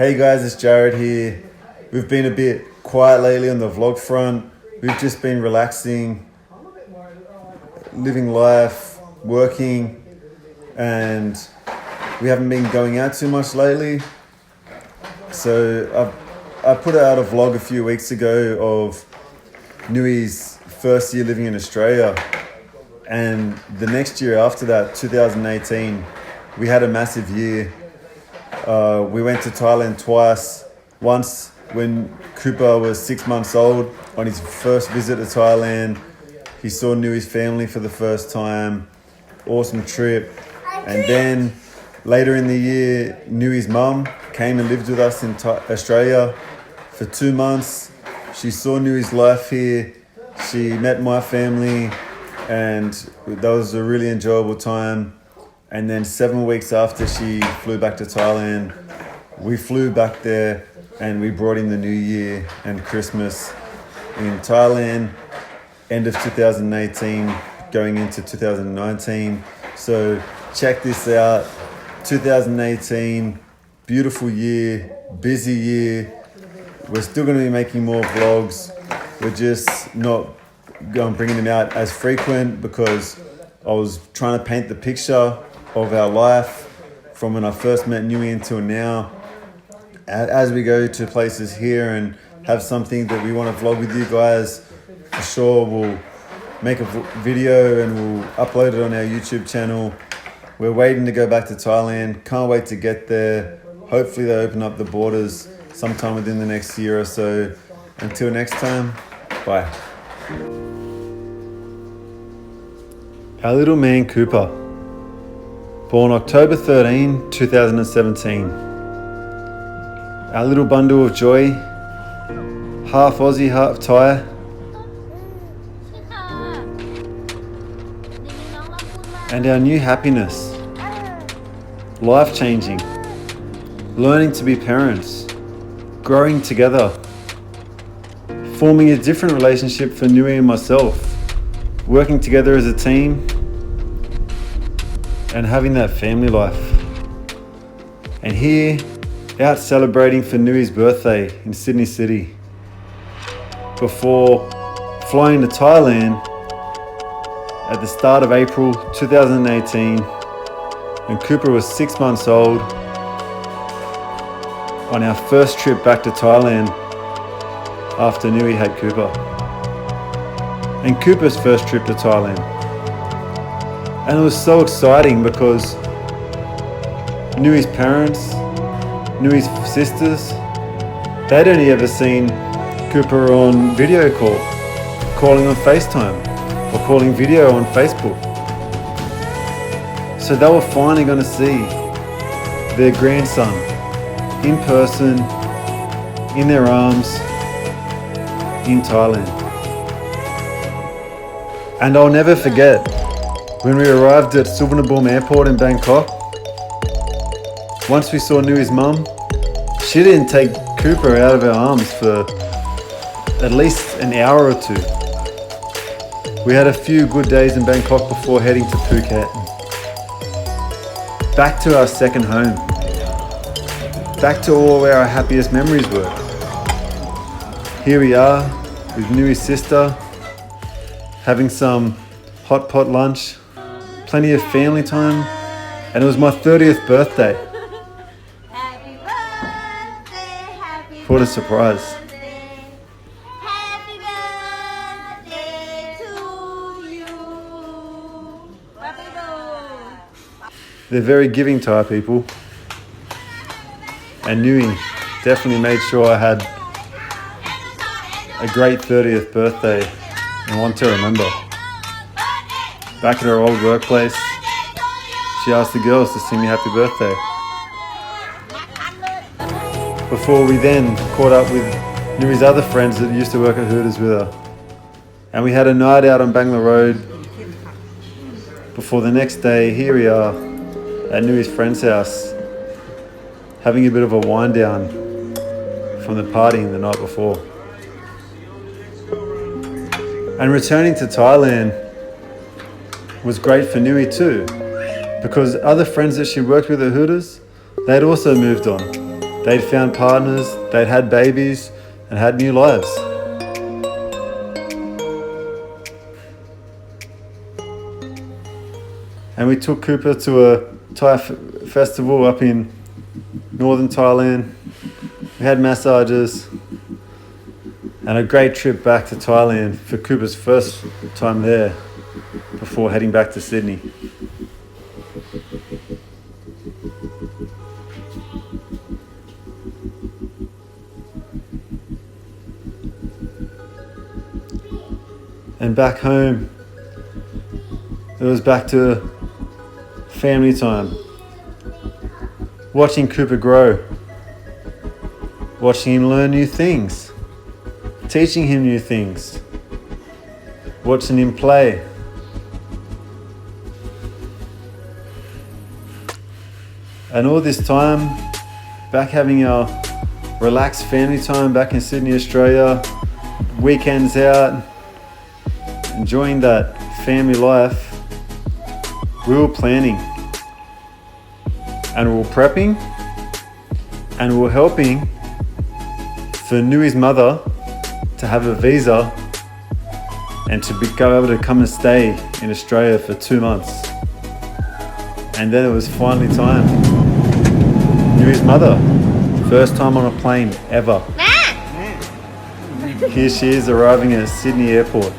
Hey guys, it's Jarrod here. We've been a bit quiet lately on the vlog front. We've just been relaxing, living life, working, and we haven't been going out too much lately. So I put out a vlog a few weeks ago of Nui's first year living in Australia. And the next year after that, 2018, we had a massive year. We went to Thailand twice. Once when Cooper was 6 months old, on his first visit to Thailand. He saw Nui's family for the first time. Awesome trip. And then later in the year, Nui's mum came and lived with us in Australia for 2 months. She saw Nui's life here. She met my family, and that was a really enjoyable time. And then 7 weeks after she flew back to Thailand, we flew back there and we brought in the New Year and Christmas in Thailand, end of 2018, going into 2019. So check this out, 2018, beautiful year, busy year. We're still going to be making more vlogs. We're just not bringing them out as frequent because I was trying to paint the picture of our life from when I first met Nui until now. As we go to places here and have something that we want to vlog with you guys, for sure we'll make a video and we'll upload it on our YouTube channel. We're waiting to go back to Thailand. Can't wait to get there. Hopefully they open up the borders sometime within the next year or so. Until next time, bye. Our little man Cooper, born October 13, 2017. Our little bundle of joy, half Aussie, half Thai. And our new happiness, life-changing, learning to be parents, growing together, forming a different relationship for Nui and myself, working together as a team, and having that family life. And here, out celebrating for Nui's birthday in Sydney City, before flying to Thailand at the start of April 2018, when Cooper was 6 months old, on our first trip back to Thailand after Nui had Cooper. And Cooper's first trip to Thailand. And it was so exciting because Nui's parents, Nui's sisters, they'd only ever seen Cooper on video call, calling on FaceTime, or calling video on Facebook. So they were finally going to see their grandson in person, in their arms, in Thailand. And I'll never forget when we arrived at Suvarnabhumi Airport in Bangkok. Once we saw Nui's mum, she didn't take Cooper out of her arms for at least an hour or two. We had a few good days in Bangkok before heading to Phuket. Back to our second home. Back to all where our happiest memories were. Here we are with Nui's sister, having some hot pot lunch, plenty of family time, and it was my 30th birthday. Happy birthday, happy What a surprise. Happy birthday to you. Happy birthday. They're very giving Thai people. And Nui definitely made sure I had a great 30th birthday and one to remember. Back at her old workplace, she asked the girls to sing me happy birthday. Before we then caught up with Nui's other friends that used to work at Hooters with her. And we had a night out on Bangla Road. Before the next day, here we are at Nui's friend's house, having a bit of a wind down from the partying the night before. And returning to Thailand was great for Nui too, because other friends that she worked with at Hooters, they'd also moved on. They'd found partners, they'd had babies, and had new lives. And we took Cooper to a Thai festival up in northern Thailand. We had massages and a great trip back to Thailand for Cooper's first time there before heading back to Sydney. And back home, it was back to family time. Watching Cooper grow. Watching him learn new things. Teaching him new things. Watching him play. And all this time, back having our relaxed family time back in Sydney, Australia, weekends out, enjoying that family life, we were planning and we were prepping and we were helping for Nui's mother to have a visa and to go able to come and stay in Australia for 2 months. And then it was finally time. Nui's mother, first time on a plane ever. Here she is arriving at Sydney Airport.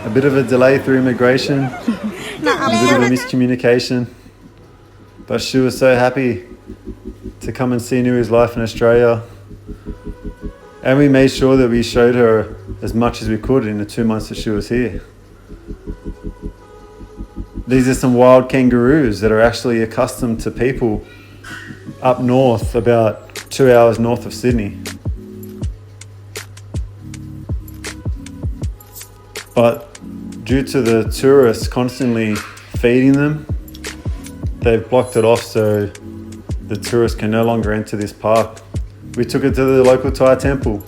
A bit of a delay through immigration, a bit of a miscommunication, but she was so happy to come and see Nui's life in Australia. And we made sure that we showed her as much as we could in the 2 months that she was here. These are some wild kangaroos that are actually accustomed to people up north, about 2 hours north of Sydney. But due to the tourists constantly feeding them, they've blocked it off so the tourists can no longer enter this park. We took it to the local Thai temple.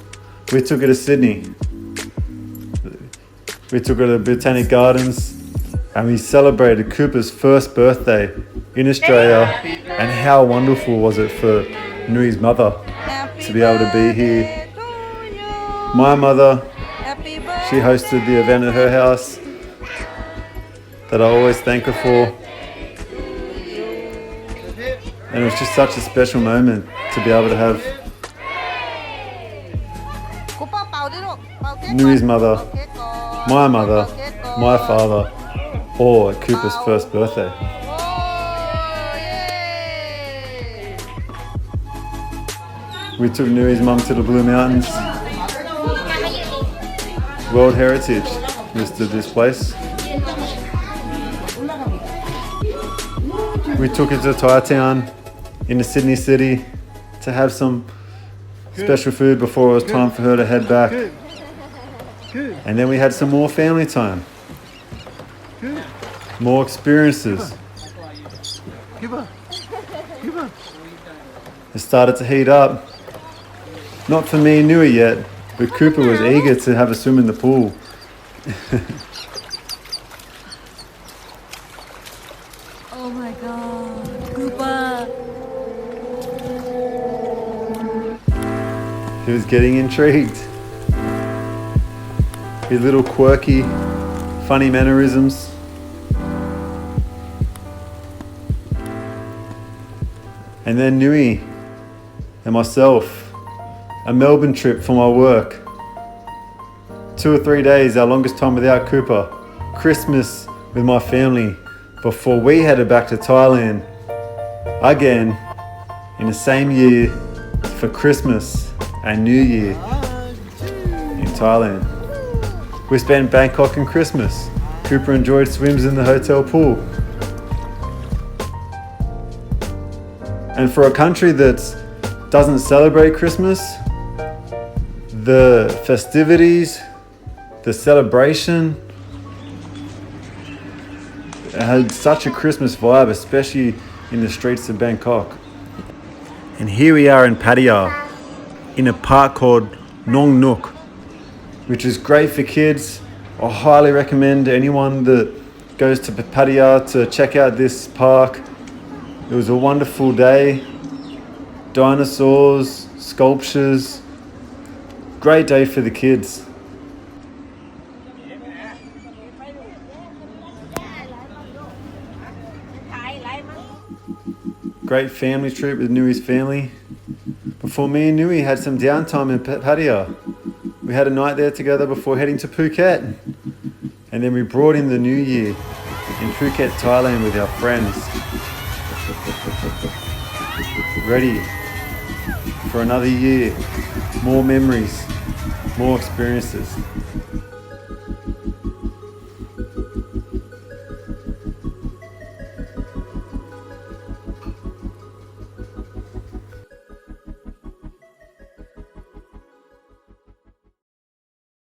We took it to Sydney. We took it to the Botanic Gardens. And we celebrated Cooper's first birthday in Australia. And how wonderful was it for Nui's mother to be able to be here. My mother, she hosted the event at her house that I always thank her for. And it was just such a special moment to be able to have Nui's mother, my father, all at Cooper's first birthday. We took Nui's mum to the Blue Mountains. World Heritage listed this place. We took her to Thai town in the Sydney city to have some special food before it was time for her to head back. And then we had some more family time. More experiences. It started to heat up. Not for me and Nui yet, but Cooper was eager to have a swim in the pool. Oh my god, Cooper. He was getting intrigued. His little quirky, funny mannerisms. And then Nui and myself, a Melbourne trip for my work. 2 or 3 days, our longest time without Cooper. Christmas with my family before we headed back to Thailand again in the same year for Christmas and New Year in Thailand. We spent Bangkok and Christmas. Cooper enjoyed swims in the hotel pool. And for a country that doesn't celebrate Christmas, the festivities, the celebration, it had such a Christmas vibe, especially in the streets of Bangkok. And here we are in Pattaya, in a park called Nong Nook, which is great for kids. I highly recommend anyone that goes to Pattaya to check out this park. It was a wonderful day. Dinosaurs, sculptures. Great day for the kids. Great family trip with Nui's family. Before me and Nui had some downtime in Pattaya. We had a night there together before heading to Phuket. And then we brought in the new year in Phuketthailand with our friends. Ready for another year, more memories, more experiences.